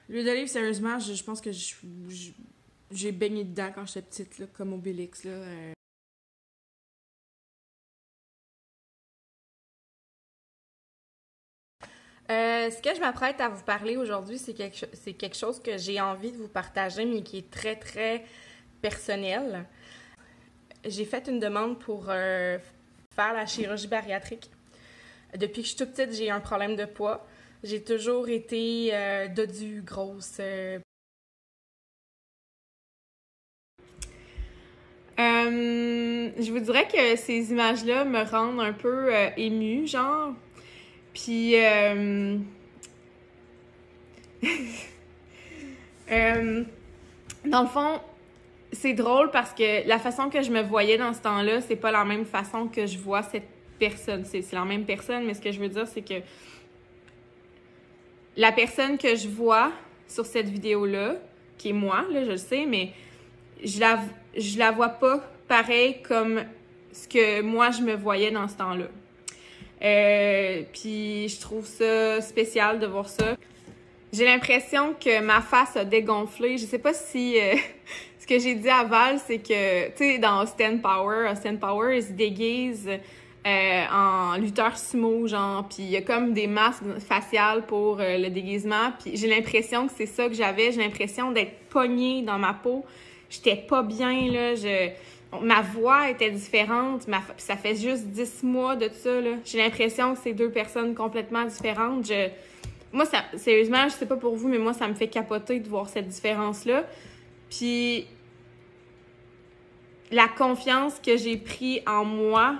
L'huile d'olive, sérieusement, je pense que j'ai baigné dedans quand j'étais petite, là, comme Obélix, là. Ce que je m'apprête à vous parler aujourd'hui, c'est quelque chose que j'ai envie de vous partager, mais qui est très, très personnel. J'ai fait une demande pour faire la chirurgie bariatrique. Depuis que je suis toute petite, j'ai un problème de poids. J'ai toujours été dodue, grosse. Je vous dirais que ces images-là me rendent un peu émue, genre. Puis, dans le fond, c'est drôle parce que la façon que je me voyais dans ce temps-là, c'est pas la même façon que je vois cette personne. C'est la même personne, mais ce que je veux dire, c'est que la personne que je vois sur cette vidéo-là, qui est moi, là, je le sais, mais je la vois pas pareil comme ce que moi, je me voyais dans ce temps-là. Puis je trouve ça spécial de voir ça. J'ai l'impression que ma face a dégonflé. Je sais pas si ce que j'ai dit à Val, c'est que, tu sais, dans Austin Power, il se déguise en lutteur sumo, genre, puis il y a comme des masques faciales pour le déguisement. Puis j'ai l'impression que c'est ça que j'avais. J'ai l'impression d'être pognée dans ma peau. J'étais pas bien, là. Ma voix était différente. Ça fait juste 10 mois de ça, là. J'ai l'impression que c'est deux personnes complètement différentes. Moi, sérieusement, je sais pas pour vous, mais moi, ça me fait capoter de voir cette différence-là. Puis, la confiance que j'ai pris en moi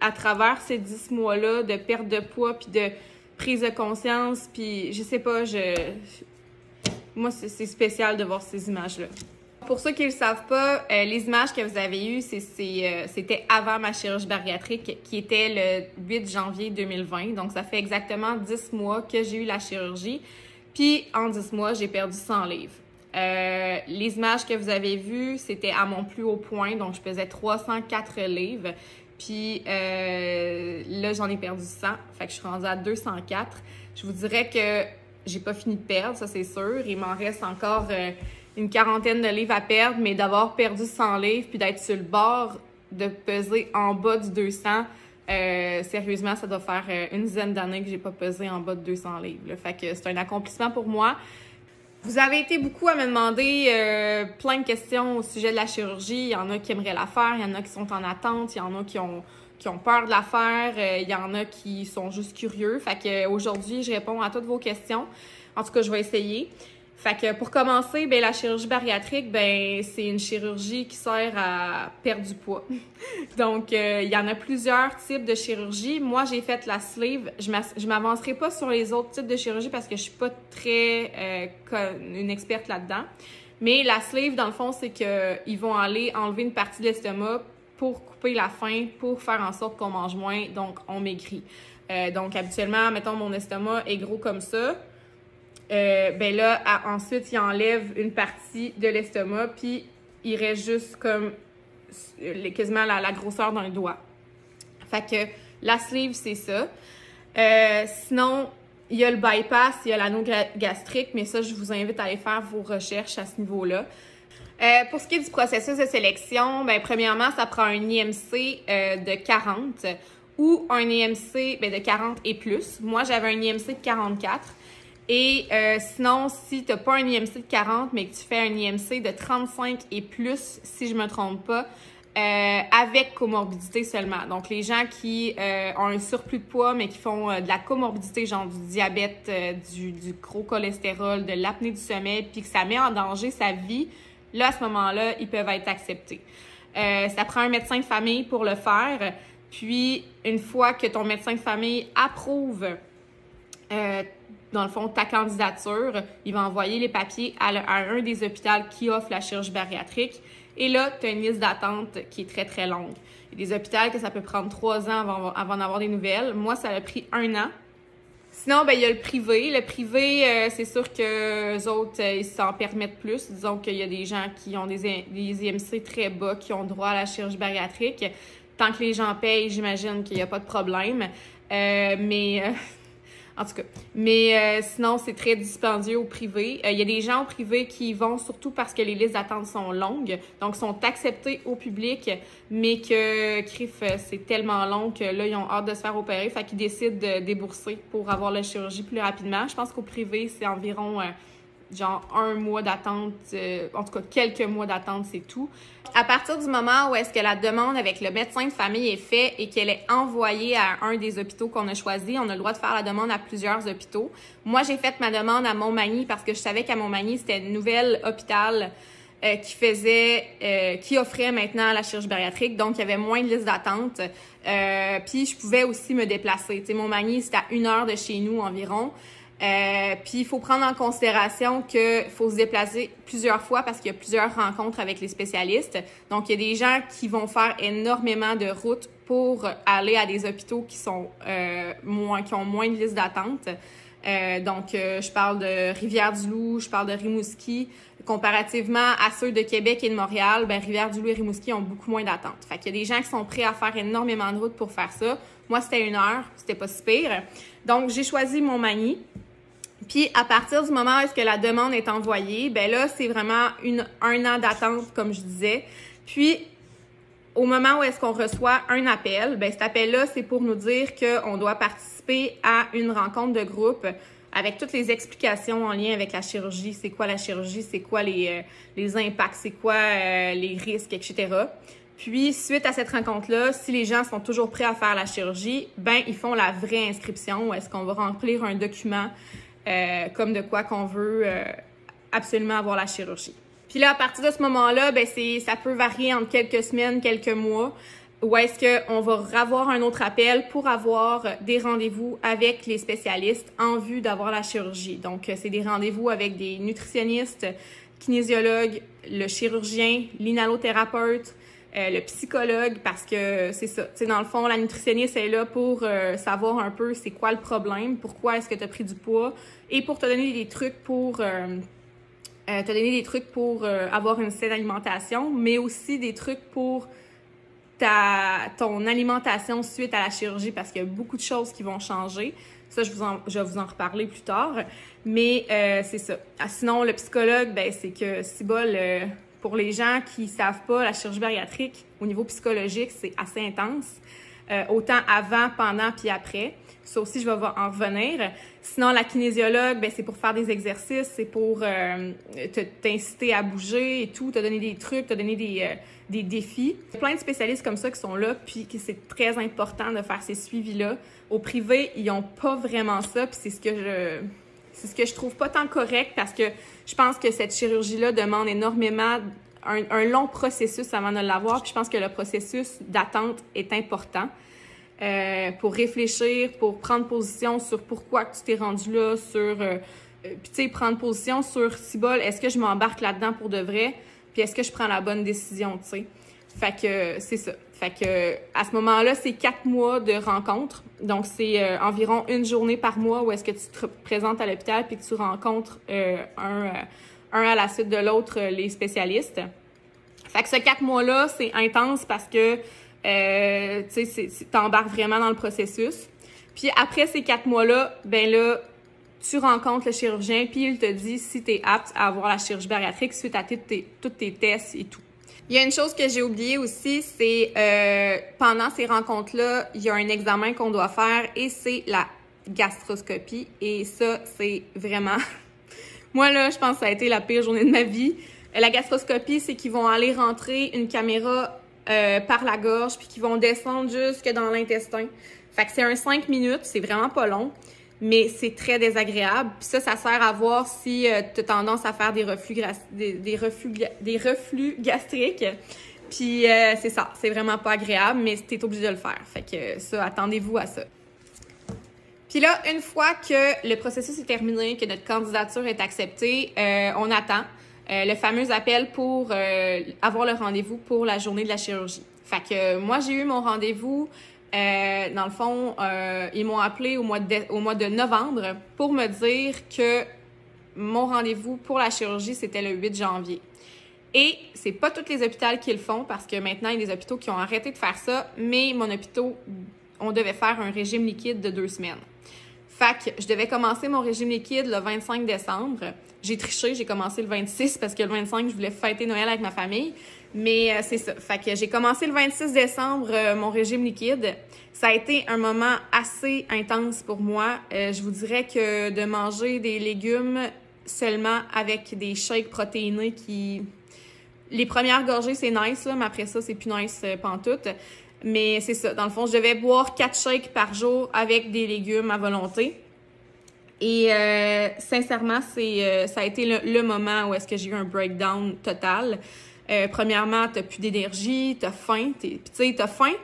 à travers ces 10 mois-là de perte de poids, puis de prise de conscience, puis je sais pas, moi, c'est spécial de voir ces images-là. Pour ceux qui ne le savent pas, les images que vous avez eues, c'était avant ma chirurgie bariatrique qui était le 8 janvier 2020. Donc, ça fait exactement 10 mois que j'ai eu la chirurgie. Puis, en 10 mois, j'ai perdu 100 livres. Les images que vous avez vues, c'était à mon plus haut point. Donc, je pesais 304 livres. Puis, là, j'en ai perdu 100. Fait que je suis rendue à 204. Je vous dirais que j'ai pas fini de perdre, ça c'est sûr. Il m'en reste encore une quarantaine de livres à perdre, mais d'avoir perdu 100 livres puis d'être sur le bord de peser en bas du 200, sérieusement, ça doit faire une dizaine d'années que j'ai pas pesé en bas de 200 livres. Là. Fait que c'est un accomplissement pour moi. Vous avez été beaucoup à me demander plein de questions au sujet de la chirurgie. Il y en a qui aimeraient la faire, il y en a qui sont en attente, il y en a qui ont peur de la faire, il y en a qui sont juste curieux. Fait que aujourd'hui, je réponds à toutes vos questions. En tout cas, je vais essayer. Fait que pour commencer, ben la chirurgie bariatrique, ben c'est une chirurgie qui sert à perdre du poids. Donc il y en a plusieurs types de chirurgie. Moi, j'ai fait la sleeve. Je m'avancerai pas sur les autres types de chirurgie parce que je suis pas très une experte là-dedans. Mais la sleeve, dans le fond, c'est que ils vont aller enlever une partie de l'estomac pour couper la faim, pour faire en sorte qu'on mange moins, donc on maigrit. Donc habituellement, mettons mon estomac est gros comme ça. Ben là, ensuite, il enlève une partie de l'estomac, puis il reste juste comme quasiment la grosseur d'un doigt. Fait que la sleeve, c'est ça. Sinon, il y a le bypass, il y a l'anneau gastrique, mais ça, je vous invite à aller faire vos recherches à ce niveau-là. Pour ce qui est du processus de sélection, ben premièrement, ça prend un IMC de 40 ou un IMC de 40 et plus. Moi, j'avais un IMC de 44. Et sinon, si tu n'as pas un IMC de 40, mais que tu fais un IMC de 35 et plus, si je me trompe pas, avec comorbidité seulement. Donc, les gens qui ont un surplus de poids, mais qui font de la comorbidité, genre du diabète, du gros cholestérol, de l'apnée du sommeil, puis que ça met en danger sa vie, là, à ce moment-là, ils peuvent être acceptés. Ça prend un médecin de famille pour le faire. Puis, une fois que ton médecin de famille approuve dans le fond, ta candidature, il va envoyer les papiers à un des hôpitaux qui offre la chirurgie bariatrique. Et là, tu as une liste d'attente qui est très, très longue. Il y a des hôpitaux que ça peut prendre 3 ans avant d'avoir des nouvelles. Moi, ça a pris 1 an. Sinon, ben il y a le privé. Le privé, c'est sûr que eux autres, ils s'en permettent plus. Disons qu'il y a des gens qui ont des IMC très bas, qui ont droit à la chirurgie bariatrique. Tant que les gens payent, j'imagine qu'il n'y a pas de problème. Mais En tout cas. Mais sinon, c'est très dispendieux au privé. Il y a des gens au privé qui y vont surtout parce que les listes d'attente sont longues, donc sont acceptés au public, mais que, crif, c'est tellement long que là, ils ont hâte de se faire opérer, fait qu'ils décident de débourser pour avoir la chirurgie plus rapidement. Je pense qu'au privé, c'est environ genre 1 mois d'attente, en tout cas quelques mois d'attente, c'est tout. À partir du moment où est-ce que la demande avec le médecin de famille est faite et qu'elle est envoyée à un des hôpitaux qu'on a choisi, on a le droit de faire la demande à plusieurs hôpitaux. Moi, j'ai fait ma demande à Montmagny parce que je savais qu'à Montmagny, c'était un nouvel hôpital qui offrait maintenant la chirurgie bariatrique, donc il y avait moins de listes d'attente. Puis je pouvais aussi me déplacer. Tu sais, Montmagny, c'était à 1 heure de chez nous environ. Puis il faut prendre en considération qu'il faut se déplacer plusieurs fois parce qu'il y a plusieurs rencontres avec les spécialistes. Donc, il y a des gens qui vont faire énormément de routes pour aller à des hôpitaux qui sont qui ont moins de listes d'attente. Donc, je parle de Rivière-du-Loup, je parle de Rimouski. Comparativement à ceux de Québec et de Montréal, ben Rivière-du-Loup et Rimouski ont beaucoup moins d'attente. Fait qu'il y a des gens qui sont prêts à faire énormément de routes pour faire ça. Moi, c'était 1 heure, c'était pas si pire. Donc, j'ai choisi Montmagny. Puis, à partir du moment où est-ce que la demande est envoyée, ben là, c'est vraiment 1 an d'attente, comme je disais. Puis, au moment où est-ce qu'on reçoit un appel, ben cet appel-là, c'est pour nous dire qu'on doit participer à une rencontre de groupe avec toutes les explications en lien avec la chirurgie. C'est quoi la chirurgie? C'est quoi les impacts? C'est quoi les risques, etc. Puis, suite à cette rencontre-là, si les gens sont toujours prêts à faire la chirurgie, ben ils font la vraie inscription où est-ce qu'on va remplir un document comme de quoi qu'on veut absolument avoir la chirurgie. Puis là, à partir de ce moment-là, ben ça peut varier entre quelques semaines, quelques mois, où est-ce qu'on va avoir un autre appel pour avoir des rendez-vous avec les spécialistes en vue d'avoir la chirurgie. Donc, c'est des rendez-vous avec des nutritionnistes, kinésiologues, le chirurgien, l'inhalothérapeute, le psychologue, parce que c'est ça. Tu sais, dans le fond, la nutritionniste est là pour savoir un peu c'est quoi le problème, pourquoi est-ce que tu as pris du poids, et pour te donner des trucs pour avoir une saine alimentation, mais aussi des trucs pour ton alimentation suite à la chirurgie, parce qu'il y a beaucoup de choses qui vont changer. Ça, je vais vous en reparler plus tard. Mais c'est ça. Sinon, le psychologue, ben c'est que pour les gens qui savent pas, la chirurgie bariatrique, au niveau psychologique, c'est assez intense. Autant avant, pendant, puis après. Ça aussi, je vais en revenir. Sinon, la kinésiologue, ben c'est pour faire des exercices, c'est pour t'inciter à bouger et tout, te donner des trucs, te donner des défis. Il y a plein de spécialistes comme ça qui sont là, puis que c'est très important de faire ces suivis-là. Au privé, ils n'ont pas vraiment ça, puis c'est ce que je trouve pas tant correct, parce que je pense que cette chirurgie-là demande énormément un long processus avant de l'avoir, puis je pense que le processus d'attente est important. Pour réfléchir, pour prendre position sur pourquoi tu t'es rendu là, puis tu sais, prendre position sur si bol, est-ce que je m'embarque là-dedans pour de vrai, puis est-ce que je prends la bonne décision, tu sais. Fait que c'est ça. Fait que à ce moment-là, c'est 4 mois de rencontres. Donc, c'est environ 1 journée par mois où est-ce que tu te présentes à l'hôpital puis que tu rencontres un à la suite de l'autre les spécialistes. Fait que ce 4 mois-là, c'est intense parce que tu sais, t'embarques vraiment dans le processus. Puis après ces 4 mois-là, ben là, tu rencontres le chirurgien, puis il te dit si t'es apte à avoir la chirurgie bariatrique suite à tous tes tests et tout. Il y a une chose que j'ai oubliée aussi, c'est pendant ces rencontres-là, il y a un examen qu'on doit faire et c'est la gastroscopie. Et ça, c'est vraiment... Moi, là, je pense que ça a été la pire journée de ma vie. La gastroscopie, c'est qu'ils vont aller rentrer une caméra par la gorge, puis qu'ils vont descendre jusque dans l'intestin. Fait que c'est un 5 minutes, c'est vraiment pas long, mais c'est très désagréable. Puis ça sert à voir si tu as tendance à faire des reflux gastriques. Puis c'est ça, c'est vraiment pas agréable, mais t'es obligé de le faire. Fait que ça, attendez-vous à ça. Puis là, une fois que le processus est terminé, que notre candidature est acceptée, on attend le fameux appel pour avoir le rendez-vous pour la journée de la chirurgie. Fait que moi, j'ai eu mon rendez-vous. Dans le fond, ils m'ont appelé au mois de novembre pour me dire que mon rendez-vous pour la chirurgie, c'était le 8 janvier. Et c'est pas tous les hôpitaux qui le font, parce que maintenant, il y a des hôpitaux qui ont arrêté de faire ça, mais mon hôpital, on devait faire un régime liquide de 2 semaines. Fait que je devais commencer mon régime liquide le 25 décembre. J'ai triché, j'ai commencé le 26 parce que le 25, je voulais fêter Noël avec ma famille. Mais c'est ça. Fait que j'ai commencé le 26 décembre mon régime liquide. Ça a été un moment assez intense pour moi. Je vous dirais que de manger des légumes seulement avec des shakes protéinés qui... Les premières gorgées, c'est nice, là, mais après ça, c'est plus nice pantoute. Mais c'est ça. Dans le fond, je devais boire 4 shakes par jour avec des légumes à volonté. Et sincèrement, ça a été le moment où est-ce que j'ai eu un breakdown total. Premièrement, t'as plus d'énergie, t'as faim. Puis tu sais, t'as faim,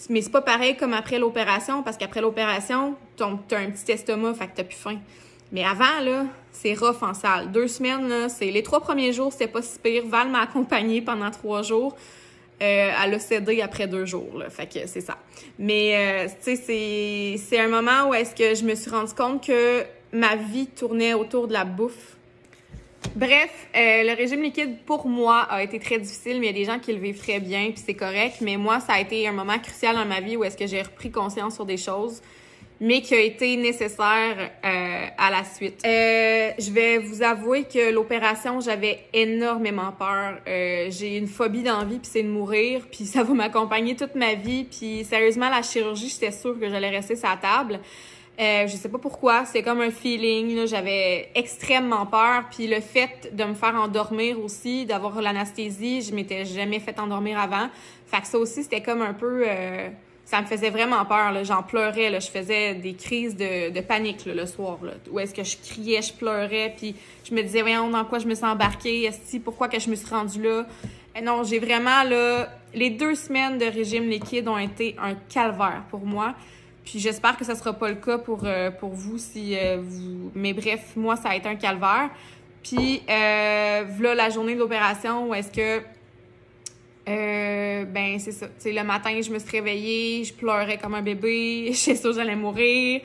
mais c'est pas pareil comme après l'opération, parce qu'après l'opération, t'as un petit estomac, fait que t'as plus faim. Mais avant, là, c'est rough en salle. 2 semaines, là, les 3 premiers jours, c'était pas si pire. Val m'a accompagnée pendant 3 jours. Elle a cédé après 2 jours, là. Fait que c'est ça. Mais, tu sais, c'est un moment où est-ce que je me suis rendu compte que ma vie tournait autour de la bouffe. Bref, le régime liquide, pour moi, a été très difficile, mais il y a des gens qui le vivent très bien, puis c'est correct. Mais moi, ça a été un moment crucial dans ma vie où est-ce que j'ai repris conscience sur des choses, mais qui a été nécessaire à la suite. Je vais vous avouer que l'opération, j'avais énormément peur. J'ai une phobie d'envie, puis c'est de mourir, puis ça va m'accompagner toute ma vie. Puis sérieusement, la chirurgie, j'étais sûre que j'allais rester sur la table. Je sais pas pourquoi, c'est comme un feeling, là, j'avais extrêmement peur. Puis le fait de me faire endormir aussi, d'avoir l'anesthésie, je m'étais jamais fait endormir avant. Fait que ça aussi, c'était comme un peu... ça me faisait vraiment peur, là. J'en pleurais, là. Je faisais des crises de panique là, le soir, là, où est-ce que je criais, je pleurais, puis je me disais, voyons, dans quoi je me suis embarquée, pourquoi que je me suis rendue là? Et non, j'ai vraiment, là, les 2 semaines de régime liquide ont été un calvaire pour moi. Puis j'espère que ça sera pas le cas pour vous si vous... Mais bref, moi, ça a été un calvaire. Puis, voilà la journée de l'opération où est-ce que... ben, c'est ça. Tu sais, le matin, je me suis réveillée, je pleurais comme un bébé, je sais sûr que j'allais mourir.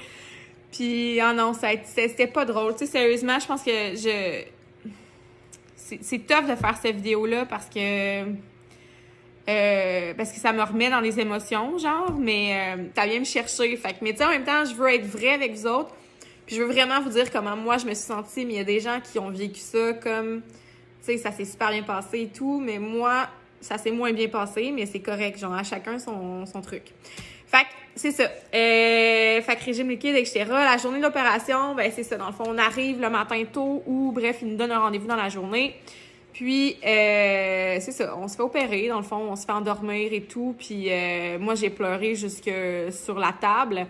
Puis, oh non, c'était pas drôle. Tu sais, sérieusement, je pense que c'est tough de faire cette vidéo-là parce que ça me remet dans les émotions, genre, mais ça vient me chercher. Fait que, mais tu sais, en même temps, je veux être vraie avec vous autres. Puis je veux vraiment vous dire comment moi, je me suis sentie. Mais il y a des gens qui ont vécu ça comme, tu sais, ça s'est super bien passé et tout. Mais moi, ça s'est moins bien passé, mais c'est correct. Genre, à chacun son truc. Fait que, c'est ça. Fait que régime liquide, etc. La journée de l'opération, ben c'est ça. Dans le fond, on arrive le matin tôt ou, bref, ils nous donnent un rendez-vous dans la journée. Puis, c'est ça, on se fait opérer, dans le fond, on se fait endormir et tout. Puis, moi, j'ai pleuré jusque sur la table.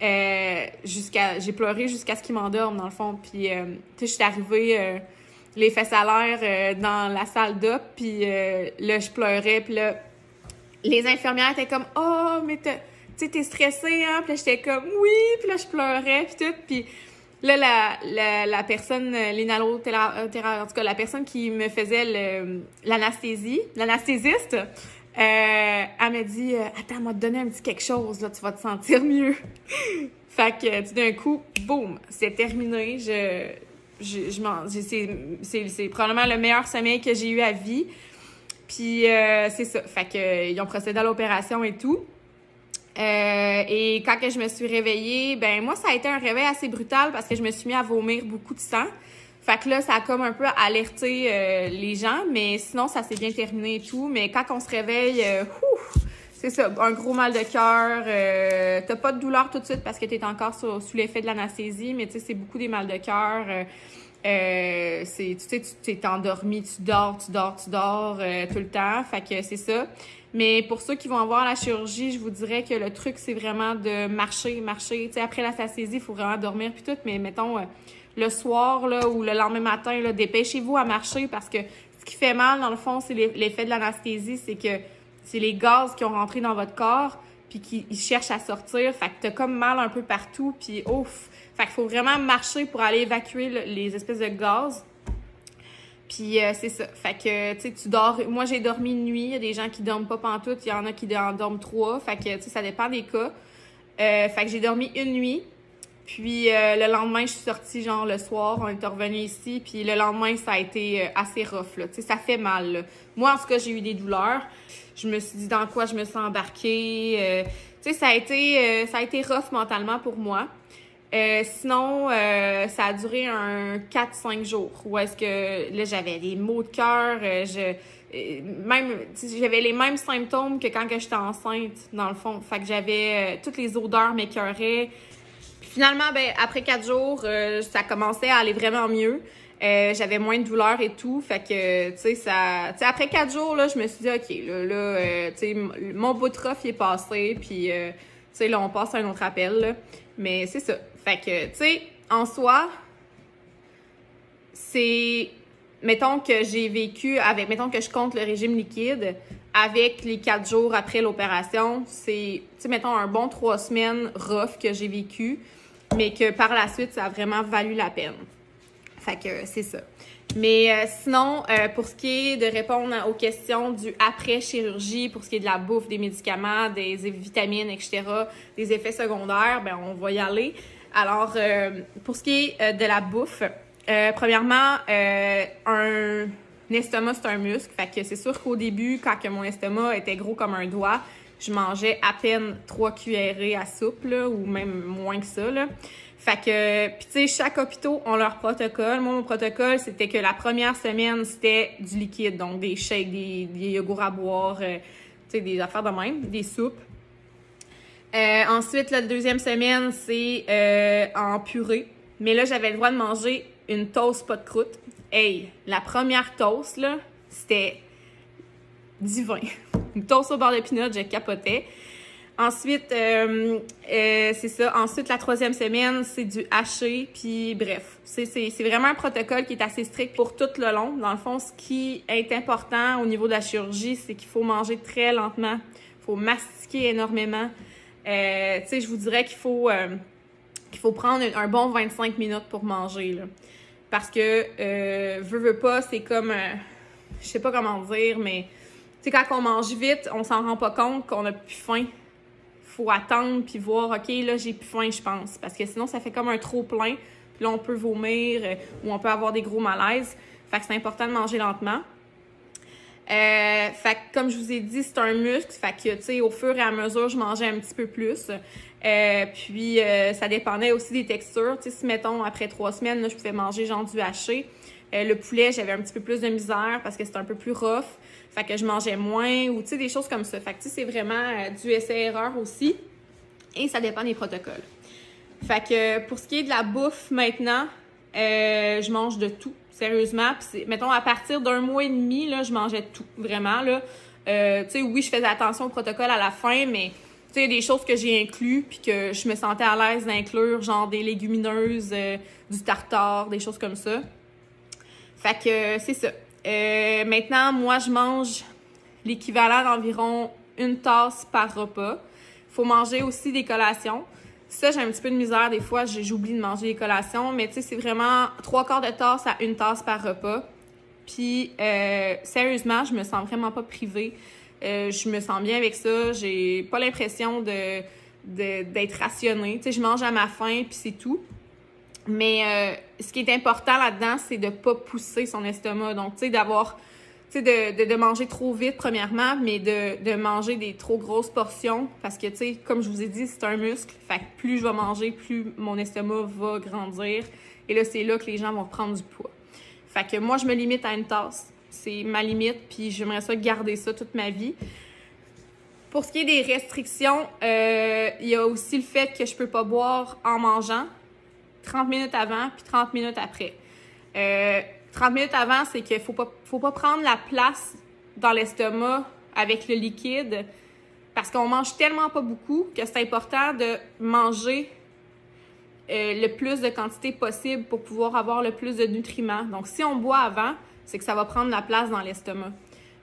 J'ai pleuré jusqu'à ce qu'ils m'endorment, dans le fond. Puis, tu sais, je suis arrivée les fesses à l'air dans la salle d'op. Puis, là, je pleurais. Puis là, les infirmières étaient comme « Oh, mais tu sais, t'es stressée, hein? » Puis là, j'étais comme « Oui! » Puis là, je pleurais, puis tout. Puis là, la personne, l'inhalothérapeute, en tout cas, la personne qui me faisait l'anesthésie, l'anesthésiste, elle m'a dit « Attends, moi te donner un petit quelque chose, là, tu vas te sentir mieux. » Fait que, tout d'un coup, boum, c'est terminé. C'est probablement le meilleur sommeil que j'ai eu à vie. Puis, c'est ça. Fait que, ils ont procédé à l'opération et tout. Et quand que je me suis réveillée, ben moi, ça a été un réveil assez brutal parce que je me suis mis à vomir beaucoup de sang. Fait que là, ça a comme un peu alerté les gens, mais sinon, ça s'est bien terminé et tout. Mais quand on se réveille, c'est ça, un gros mal de cœur. T'as pas de douleur tout de suite parce que t'es encore sous l'effet de l'anesthésie, mais tu sais, c'est beaucoup des mal de cœur. Tu sais, tu t'es endormi, tu dors tout le temps. Fait que c'est ça. Mais pour ceux qui vont avoir la chirurgie, je vous dirais que le truc, c'est vraiment de marcher. Tu sais, après l'anesthésie, il faut vraiment dormir puis tout. Mais mettons, le soir, là, ou le lendemain matin, là, dépêchez-vous à marcher parce que ce qui fait mal, dans le fond, c'est l'effet de l'anesthésie, c'est que c'est les gaz qui ont rentré dans votre corps puis qui cherchent à sortir. Fait que t'as comme mal un peu partout puis ouf! Fait qu'il faut vraiment marcher pour aller évacuer les espèces de gaz. Puis c'est ça. Fait que, tu sais, tu dors... Moi, j'ai dormi une nuit. Il y a des gens qui dorment pas pantoute. Il y en a qui en dorment 3. Fait que, tu sais, ça dépend des cas. Fait que j'ai dormi une nuit. Puis le lendemain, je suis sortie, genre, le soir. On est revenu ici. Puis le lendemain, ça a été assez rough, là. Tu sais, ça fait mal, là. Moi, en tout cas, j'ai eu des douleurs. Je me suis dit dans quoi je me suis embarquée. Tu sais, ça a été rough mentalement pour moi. Sinon, ça a duré un 4-5 jours. Où est-ce que là, j'avais des maux de cœur, j'avais les mêmes symptômes que quand j'étais enceinte, dans le fond. Fait que j'avais toutes les odeurs m'écœuraient. Puis finalement, après 4 jours, ça commençait à aller vraiment mieux. J'avais moins de douleur et tout. Fait que, après 4 jours, là, je me suis dit, OK, mon bout de rough, il est passé. Puis, là, on passe à un autre appel, là. Mais c'est ça. Fait que, en soi, c'est... Mettons que je compte le régime liquide, avec les 4 jours après l'opération, c'est, mettons, un bon 3 semaines rough que j'ai vécu, mais que par la suite, ça a vraiment valu la peine. Fait que c'est ça. Mais sinon, pour ce qui est de répondre aux questions du après-chirurgie, pour ce qui est de la bouffe, des médicaments, des vitamines, etc., des effets secondaires, on va y aller. Alors, pour ce qui est de la bouffe, premièrement, un estomac, c'est un muscle. Fait que c'est sûr qu'au début, quand que mon estomac était gros comme un doigt, je mangeais à peine 3 cuillerées à soupe, là, ou même moins que ça, là. Fait que, puis tu sais, chaque hôpital ont leur protocole. Moi, mon protocole, c'était que la première semaine, c'était du liquide. Donc, des shakes, des yogourts à boire, tu sais, des affaires de même, des soupes. Ensuite, la deuxième semaine, c'est en purée. Mais là, j'avais le droit de manger une toast pas de croûte. Hey, la première toast, là, c'était divin. Une toast au beurre de pinot, je capotais. Ensuite, c'est ça. Ensuite, la troisième semaine, c'est du haché, puis bref. C'est vraiment un protocole qui est assez strict pour tout le long. Dans le fond, ce qui est important au niveau de la chirurgie, c'est qu'il faut manger très lentement. Il faut mastiquer énormément. Tu sais, je vous dirais qu'il faut prendre un bon 25 minutes pour manger, là. Parce que, veux pas, c'est comme, je sais pas comment dire, mais, tu sais, quand on mange vite, on s'en rend pas compte qu'on a plus faim. Faut attendre puis voir, OK, là, j'ai plus faim, je pense. Parce que sinon, ça fait comme un trop-plein. Puis là, on peut vomir ou on peut avoir des gros malaises. Fait que c'est important de manger lentement. Fait que, comme je vous ai dit, c'est un muscle. Fait que, tu sais, au fur et à mesure, je mangeais un petit peu plus. Puis, ça dépendait aussi des textures. Tu sais, si, mettons, après 3 semaines, là, je pouvais manger genre du haché. Le poulet, j'avais un petit peu plus de misère parce que c'était un peu plus rough. Fait que je mangeais moins ou, tu sais, des choses comme ça. Fait que, tu sais, c'est vraiment du essai-erreur aussi. Et ça dépend des protocoles. Fait que, pour ce qui est de la bouffe maintenant, je mange de tout, sérieusement. Puis, mettons, à partir d'1 mois et demi, là, je mangeais tout, vraiment, là. Tu sais, oui, je faisais attention au protocole à la fin, mais, tu sais, des choses que j'ai inclus puis que je me sentais à l'aise d'inclure, genre des légumineuses, du tartare, des choses comme ça. Fait que, c'est ça. Maintenant, moi, je mange l'équivalent d'environ 1 tasse par repas. Il faut manger aussi des collations. Ça, j'ai un petit peu de misère. Des fois, j'oublie de manger des collations. Mais tu sais, c'est vraiment 3/4 de tasse à 1 tasse par repas. Puis, sérieusement, je me sens vraiment pas privée. Je me sens bien avec ça. J'ai pas l'impression d'être rationnée. Tu sais, je mange à ma faim, puis c'est tout. Mais ce qui est important là-dedans, c'est de pas pousser son estomac. Donc, tu sais, de manger trop vite, premièrement, mais de manger des trop grosses portions. Parce que, tu sais, comme je vous ai dit, c'est un muscle. Fait que plus je vais manger, plus mon estomac va grandir. Et là, c'est là que les gens vont prendre du poids. Fait que moi, je me limite à 1 tasse. C'est ma limite, puis j'aimerais ça garder ça toute ma vie. Pour ce qui est des restrictions, il y a aussi le fait que je peux pas boire en mangeant. 30 minutes avant, puis 30 minutes après. 30 minutes avant, c'est qu'il faut pas prendre la place dans l'estomac avec le liquide parce qu'on mange tellement pas beaucoup que c'est important de manger le plus de quantité possible pour pouvoir avoir le plus de nutriments. Donc, si on boit avant, c'est que ça va prendre la place dans l'estomac.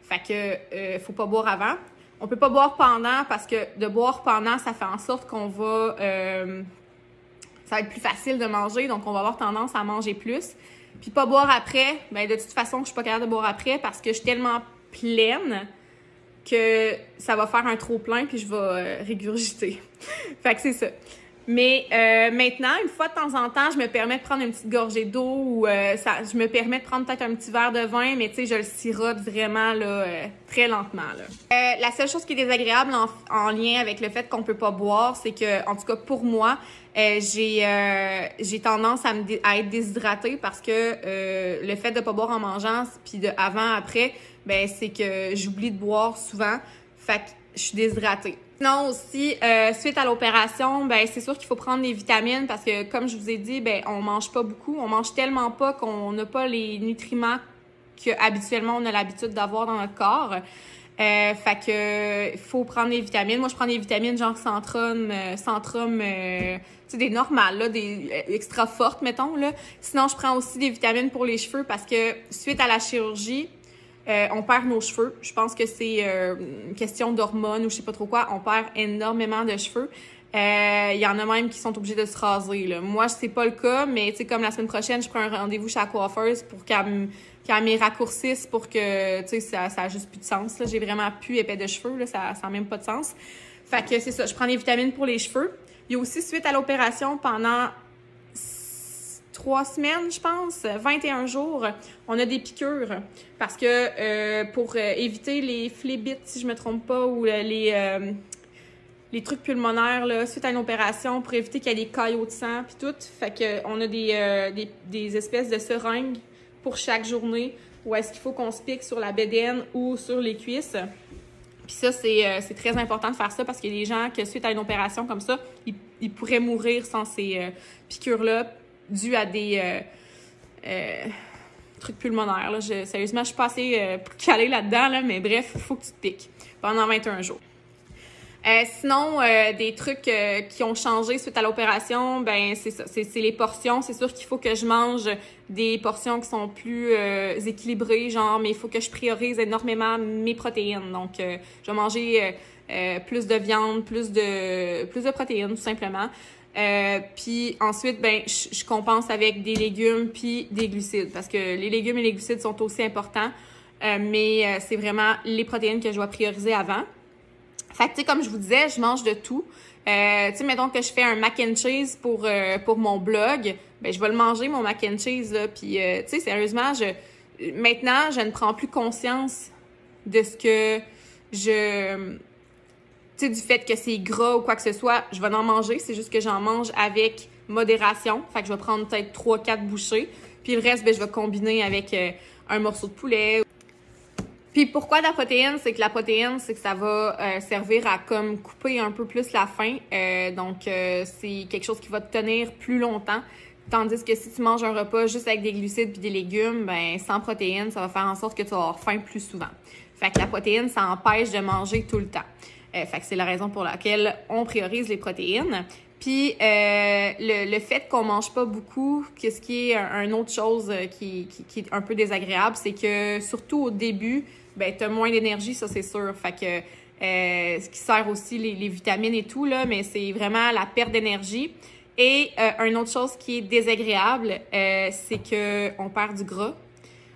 Fait que faut pas boire avant. On peut pas boire pendant parce que de boire pendant, ça fait en sorte qu'on va... ça va être plus facile de manger, donc on va avoir tendance à manger plus. Puis pas boire après, ben de toute façon, je suis pas capable de boire après parce que je suis tellement pleine que ça va faire un trop plein puis je vais régurgiter. Fait que c'est ça. Mais maintenant, une fois de temps en temps, je me permets de prendre une petite gorgée d'eau ou je me permets de prendre peut-être un petit verre de vin, mais tu sais, je le sirote vraiment là, très lentement. Là. La seule chose qui est désagréable en lien avec le fait qu'on peut pas boire, c'est que, en tout cas pour moi, j'ai tendance à être déshydratée parce que le fait de pas boire en mangeant, puis de avant, après, ben c'est que j'oublie de boire souvent, fait que je suis déshydratée. Sinon aussi, suite à l'opération, ben c'est sûr qu'il faut prendre des vitamines parce que, comme je vous ai dit, ben on mange pas beaucoup. On mange tellement pas qu'on n'a pas les nutriments que habituellement on a l'habitude d'avoir dans notre corps. Fait que faut prendre des vitamines. Moi, je prends des vitamines genre Centrum, tu sais, des normales, là, des extra fortes, mettons, là. Sinon, je prends aussi des vitamines pour les cheveux parce que suite à la chirurgie, on perd nos cheveux. Je pense que c'est une question d'hormones ou je sais pas trop quoi. On perd énormément de cheveux. Il y en a même qui sont obligés de se raser, là. Moi, c'est pas le cas, mais tu sais, comme la semaine prochaine, je prends un rendez-vous chez la coiffeuse pour qu'elle m'y raccourcisse pour que, tu sais, ça a juste plus de sens, là. J'ai vraiment plus épais de cheveux, là. Ça a même pas de sens. Fait que c'est ça. Je prends des vitamines pour les cheveux. Il y a aussi, suite à l'opération, pendant 3 semaines, je pense, 21 jours, on a des piqûres parce que pour éviter les phlébites, si je me trompe pas, ou les trucs pulmonaires là, suite à une opération, pour éviter qu'il y ait des caillots de sang puis tout, fait que on a des espèces de seringues pour chaque journée où est-ce qu'il faut qu'on se pique sur la bédaine ou sur les cuisses. Puis ça, c'est très important de faire ça parce qu'il y a des gens que suite à une opération comme ça, ils pourraient mourir sans ces piqûres-là dû à des trucs pulmonaires. Là. Sérieusement, je suis pas assez calée là-dedans, là, mais bref, il faut que tu te piques pendant 21 jours. Sinon, des trucs qui ont changé suite à l'opération, ben c'est ça, c'est les portions. C'est sûr qu'il faut que je mange des portions qui sont plus équilibrées, genre, mais il faut que je priorise énormément mes protéines. Donc, je vais manger plus de viande, plus de protéines, tout simplement. Puis ensuite, ben je compense avec des légumes puis des glucides parce que les légumes et les glucides sont aussi importants, mais c'est vraiment les protéines que je dois prioriser avant. Fait que tu sais, comme je vous disais, je mange de tout. Tu sais, mettons que je fais un mac and cheese pour mon blog, ben je vais le manger mon mac and cheese là. Puis tu sais, sérieusement, maintenant je ne prends plus conscience de ce que tu sais, du fait que c'est gras ou quoi que ce soit, je vais en manger. C'est juste que j'en mange avec modération. Fait que je vais prendre peut-être 3-4 bouchées. Puis le reste, ben je vais combiner avec un morceau de poulet. Puis pourquoi la protéine? C'est que la protéine, c'est que ça va servir à comme couper un peu plus la faim. Donc, c'est quelque chose qui va te tenir plus longtemps. Tandis que si tu manges un repas juste avec des glucides puis des légumes, ben sans protéines, ça va faire en sorte que tu vas avoir faim plus souvent. Fait que la protéine, ça empêche de manger tout le temps. Fait que c'est la raison pour laquelle on priorise les protéines. Puis le fait qu'on mange pas beaucoup, qu'est-ce qui est une autre chose qui est un peu désagréable, c'est que surtout au début, ben t'as moins d'énergie, ça c'est sûr. Fait que ce qui sert aussi les vitamines et tout là, mais c'est vraiment la perte d'énergie. Et une autre chose qui est désagréable, c'est que on perd du gras,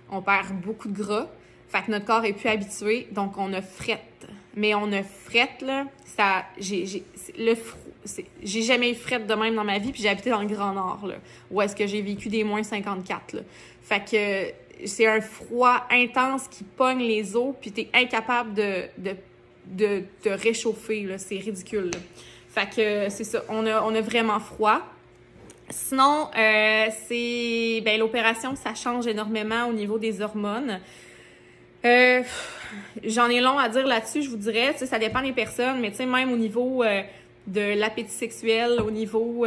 on perd beaucoup de gras. Fait que notre corps est plus habitué, donc on a frette. Mais on a frette, là, ça, j'ai jamais eu frette de même dans ma vie, puis j'ai habité dans le Grand Nord, là, où est-ce que j'ai vécu des moins 54, là. Fait que c'est un froid intense qui pogne les os, puis t'es incapable de te réchauffer, là, c'est ridicule, là. Fait que c'est ça, on a vraiment froid. Sinon, l'opération, ça change énormément au niveau des hormones. J'en ai long à dire là-dessus, je vous dirais, tu sais, ça dépend des personnes, mais tu sais, même au niveau de l'appétit sexuel, au niveau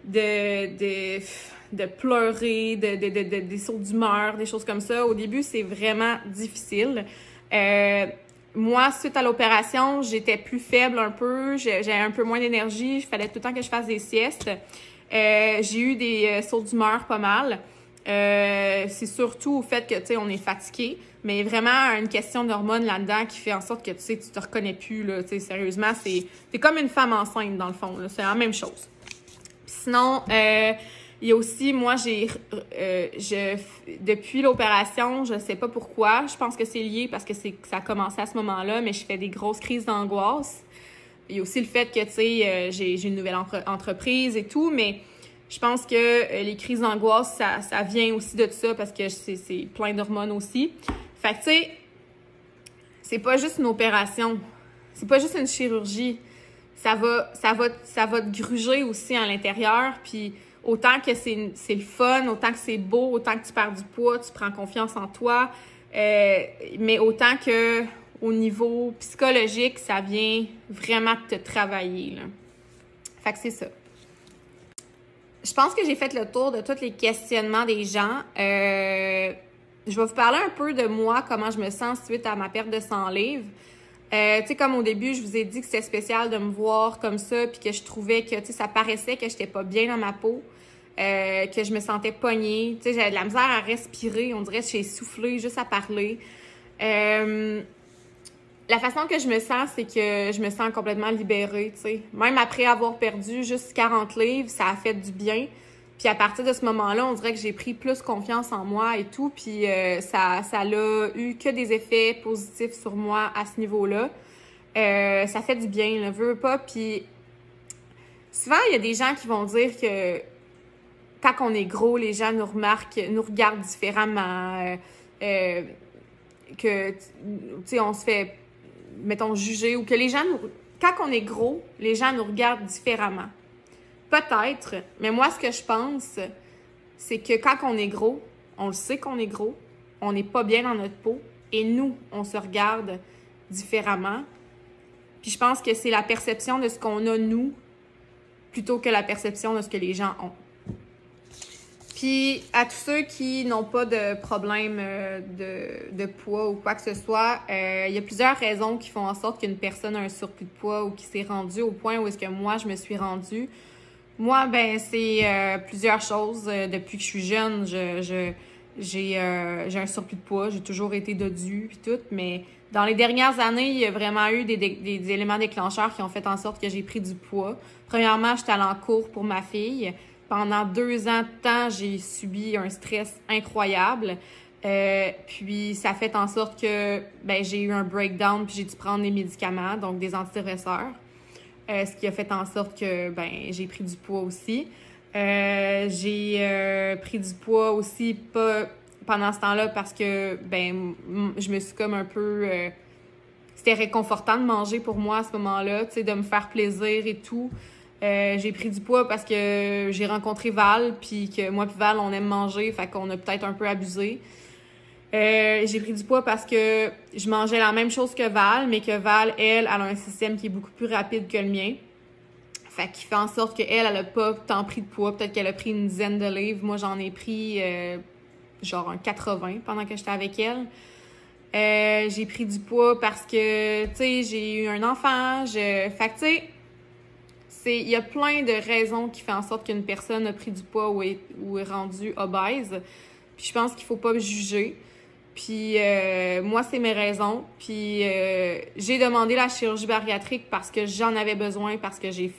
de pleurer, des sauts d'humeur, des choses comme ça, au début, c'est vraiment difficile. Moi, suite à l'opération, j'étais plus faible un peu, j'avais un peu moins d'énergie, il fallait tout le temps que je fasse des siestes. J'ai eu des sauts d'humeur pas mal. C'est surtout au fait que, tu sais, on est fatigué, mais vraiment une question d'hormones là-dedans qui fait en sorte que, tu sais, tu te reconnais plus, là, tu sais, sérieusement, t'es comme une femme enceinte, dans le fond, là, c'est la même chose. Puis sinon, il y a aussi, moi, depuis l'opération, je sais pas pourquoi, je pense que c'est lié parce que ça a commencé à ce moment-là, mais je fais des grosses crises d'angoisse. il y a aussi le fait que, tu sais, j'ai une nouvelle entreprise et tout, mais je pense que les crises d'angoisse, ça vient aussi de ça parce que c'est plein d'hormones aussi. Fait que, tu sais, c'est pas juste une opération, c'est pas juste une chirurgie. Ça va te gruger aussi à l'intérieur, puis autant que c'est le fun, autant que c'est beau, autant que tu perds du poids, tu prends confiance en toi, mais autant que au niveau psychologique, ça vient vraiment te travailler, là. Fait que c'est ça. Je pense que j'ai fait le tour de tous les questionnements des gens. Je vais vous parler un peu de moi, comment je me sens suite à ma perte de 100 livres. Tu sais, comme au début, je vous ai dit que c'était spécial de me voir comme ça, puis que je trouvais que, tu sais, ça paraissait que j'étais pas bien dans ma peau, que je me sentais pognée. Tu sais, j'avais de la misère à respirer, on dirait que j'ai soufflé juste à parler. La façon que je me sens, c'est que je me sens complètement libérée, tu sais. Même après avoir perdu juste 40 livres, ça a fait du bien. Puis à partir de ce moment-là, on dirait que j'ai pris plus confiance en moi et tout. Puis ça l'a eu que des effets positifs sur moi à ce niveau-là. Ça fait du bien, là, veux pas. Puis souvent, il y a des gens qui vont dire que quand on est gros, les gens nous remarquent, nous regardent différemment. Que, tu sais, on se fait, mettons, juger. Ou que les gens quand on est gros, les gens nous regardent différemment. Peut-être, mais moi, ce que je pense, c'est que quand on est gros, on le sait qu'on est gros, on n'est pas bien dans notre peau, et nous, on se regarde différemment. Puis je pense que c'est la perception de ce qu'on a, nous, plutôt que la perception de ce que les gens ont. Puis à tous ceux qui n'ont pas de problème de poids ou quoi que ce soit, il y a plusieurs raisons qui font en sorte qu'une personne a un surplus de poids ou qui s'est rendue au point où est-ce que moi, je me suis rendue. Moi, ben c'est plusieurs choses. Depuis que je suis jeune, j'ai un surplus de poids. J'ai toujours été dodue puis tout, mais dans les dernières années, il y a vraiment eu des éléments déclencheurs qui ont fait en sorte que j'ai pris du poids. Premièrement, j'étais allée en cours pour ma fille. Pendant 2 ans de temps, j'ai subi un stress incroyable. Puis ça fait en sorte que ben j'ai eu un breakdown puis j'ai dû prendre des médicaments, donc des antidépresseurs. Ce qui a fait en sorte que ben j'ai pris du poids aussi. J'ai pris du poids aussi pas pendant ce temps-là parce que ben je me suis comme un peu c'était réconfortant de manger pour moi à ce moment-là, tu sais, de me faire plaisir et tout. J'ai pris du poids parce que j'ai rencontré Val, puis que moi puis Val, on aime manger, fait qu'on a peut-être un peu abusé. J'ai pris du poids parce que je mangeais la même chose que Val, mais que Val, elle a un système qui est beaucoup plus rapide que le mien. Fait qu'il fait en sorte qu'elle, elle a pas tant pris de poids. Peut-être qu'elle a pris une dizaine de livres. Moi, j'en ai pris genre un 80 pendant que j'étais avec elle. J'ai pris du poids parce que, tu sais, j'ai eu un enfant. Fait que, tu sais, il y a plein de raisons qui font en sorte qu'une personne a pris du poids ou est rendue obèse. Puis je pense qu'il faut pas juger. Puis moi, c'est mes raisons. Puis j'ai demandé la chirurgie bariatrique parce que j'en avais besoin, parce que j'ai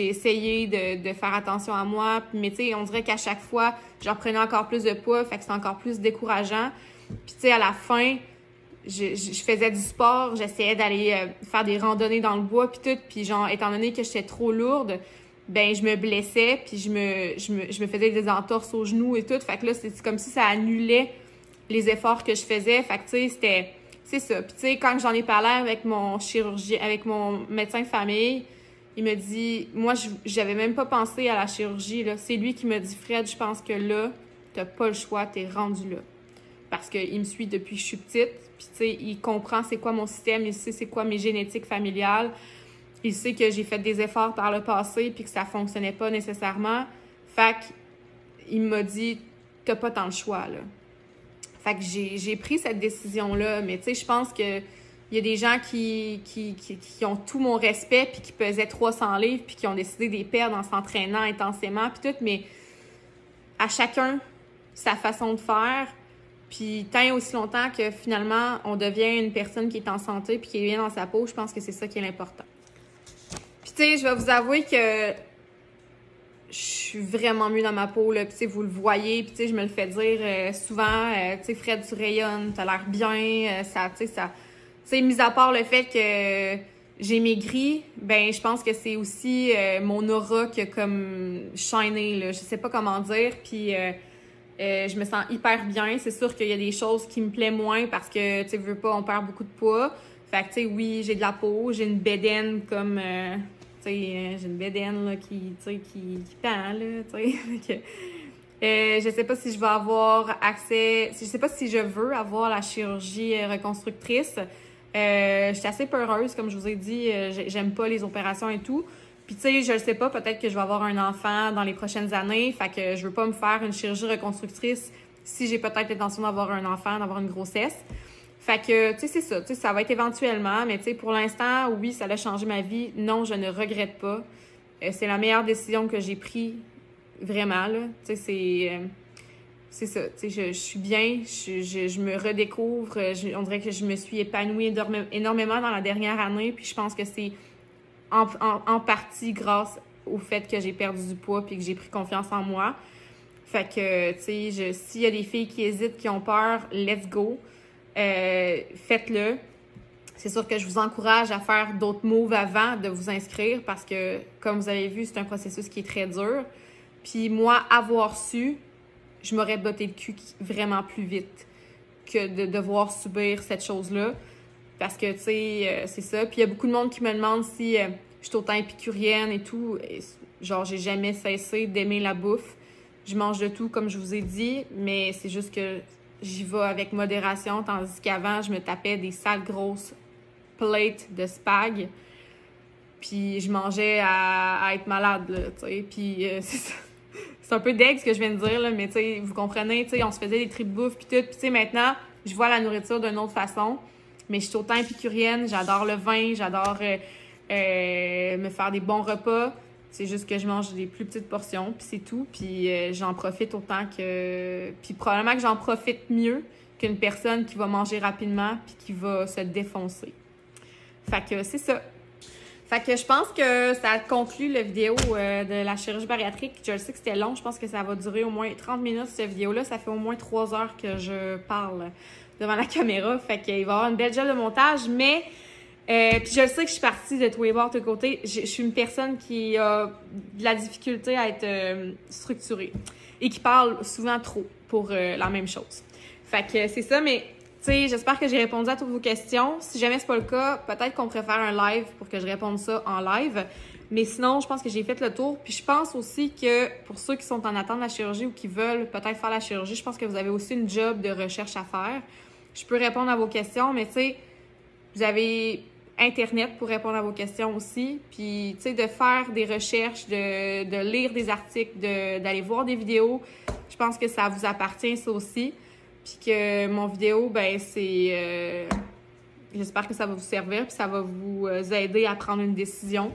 essayé de faire attention à moi. Mais tu sais, on dirait qu'à chaque fois, je reprenais encore plus de poids, fait que c'est encore plus décourageant. Puis tu sais, à la fin, je faisais du sport, j'essayais d'aller faire des randonnées dans le bois puis tout. Puis genre, étant donné que j'étais trop lourde, ben je me blessais, puis je me faisais des entorses aux genoux et tout. Fait que là, c'est comme si ça annulait les efforts que je faisais. Fait que, tu sais, c'est ça. Puis, tu sais, quand j'en ai parlé avec mon chirurgien, avec mon médecin de famille, il me dit, moi, j'avais même pas pensé à la chirurgie, là. C'est lui qui me dit, Fred, je pense que là, t'as pas le choix, t'es rendu là. Parce qu'il me suit depuis que je suis petite. Puis, tu sais, il comprend c'est quoi mon système, il sait c'est quoi mes génétiques familiales. Il sait que j'ai fait des efforts par le passé puis que ça fonctionnait pas nécessairement. Fait qu'il m'a dit, t'as pas tant le choix, là. Fait que j'ai pris cette décision-là, mais tu sais, je pense que il y a des gens qui ont tout mon respect puis qui pesaient 300 livres puis qui ont décidé de les perdre en s'entraînant intensément puis tout, mais à chacun sa façon de faire. Puis tant et aussi longtemps que finalement on devient une personne qui est en santé puis qui est bien dans sa peau, je pense que c'est ça qui est l'important. Puis tu sais, je vais vous avouer que je suis vraiment mieux dans ma peau, là, puis vous le voyez, puis je me le fais dire souvent, tu sais, Fred, tu rayonnes, t'as l'air bien, ça, tu sais, mis à part le fait que j'ai maigri, ben je pense que c'est aussi mon aura qui a comme shiné, là. Je sais pas comment dire, puis je me sens hyper bien. C'est sûr qu'il y a des choses qui me plaisent moins parce que, tu sais, veux pas, on perd beaucoup de poids. Fait que, tu sais, oui, j'ai de la peau, j'ai une bédaine comme, tu sais, j'ai une bédaine, là, qui, tu sais, qui pend, là, tu sais. Je sais pas si je vais avoir accès, je sais pas si je veux avoir la chirurgie reconstructrice. Je suis assez peureuse, comme je vous ai dit, j'aime pas les opérations et tout. Puis tu sais, je le sais pas, peut-être que je vais avoir un enfant dans les prochaines années, fait que je veux pas me faire une chirurgie reconstructrice si j'ai peut-être l'intention d'avoir un enfant, d'avoir une grossesse. Fait que, tu sais, c'est ça, tu sais, ça va être éventuellement, mais tu sais, pour l'instant, oui, ça a changé ma vie. Non, je ne regrette pas. C'est la meilleure décision que j'ai prise, vraiment, là. Tu sais, c'est ça, tu sais, je suis bien, je me redécouvre, on dirait que je me suis épanouie énormément dans la dernière année, puis je pense que c'est en partie grâce au fait que j'ai perdu du poids puis que j'ai pris confiance en moi. Fait que, tu sais, s'il y a des filles qui hésitent, qui ont peur, let's go. Faites-le. C'est sûr que je vous encourage à faire d'autres moves avant de vous inscrire parce que, comme vous avez vu, c'est un processus qui est très dur. Puis moi, avoir su, je m'aurais botté le cul vraiment plus vite que de devoir subir cette chose-là. Parce que, tu sais, c'est ça. Puis il y a beaucoup de monde qui me demande si je suis autant épicurienne et tout. Et, genre, j'ai jamais cessé d'aimer la bouffe. Je mange de tout, comme je vous ai dit, mais c'est juste que j'y vais avec modération, tandis qu'avant, je me tapais des sales grosses plates de spag. Puis je mangeais à être malade, là, tu sais. Puis c'est ça. C'est un peu deg ce que je viens de dire, là, mais tu sais, vous comprenez, tu sais, on se faisait des tripes de bouffe puis tout. Puis tu sais, maintenant, je vois la nourriture d'une autre façon. Mais je suis autant épicurienne, j'adore le vin, j'adore me faire des bons repas. C'est juste que je mange des plus petites portions, puis c'est tout. Puis j'en profite autant que... Puis probablement que j'en profite mieux qu'une personne qui va manger rapidement puis qui va se défoncer. Fait que c'est ça. Fait que je pense que ça conclut la vidéo de la chirurgie bariatrique. Je sais que c'était long, je pense que ça va durer au moins 30 minutes cette vidéo-là. Ça fait au moins 3 heures que je parle devant la caméra. Fait qu'il va y avoir une belle job de montage, mais puis je sais que je suis partie de tous les bords, de tous les côtés. Je suis une personne qui a de la difficulté à être structurée et qui parle souvent trop pour la même chose. Fait que c'est ça, mais tu sais, j'espère que j'ai répondu à toutes vos questions. Si jamais c'est pas le cas, peut-être qu'on pourrait faire un live pour que je réponde ça en live. Mais sinon, je pense que j'ai fait le tour. Puis je pense aussi que pour ceux qui sont en attente de la chirurgie ou qui veulent peut-être faire la chirurgie, je pense que vous avez aussi une job de recherche à faire. Je peux répondre à vos questions, mais tu sais, vous avez Internet pour répondre à vos questions aussi. Puis, tu sais, de faire des recherches, de lire des articles, d'aller voir des vidéos, je pense que ça vous appartient, ça aussi. Puis que mon vidéo, ben c'est... j'espère que ça va vous servir, puis ça va vous aider à prendre une décision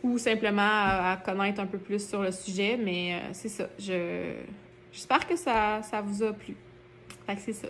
ou simplement à connaître un peu plus sur le sujet. Mais c'est ça. J'espère que ça vous a plu. Fait que c'est ça.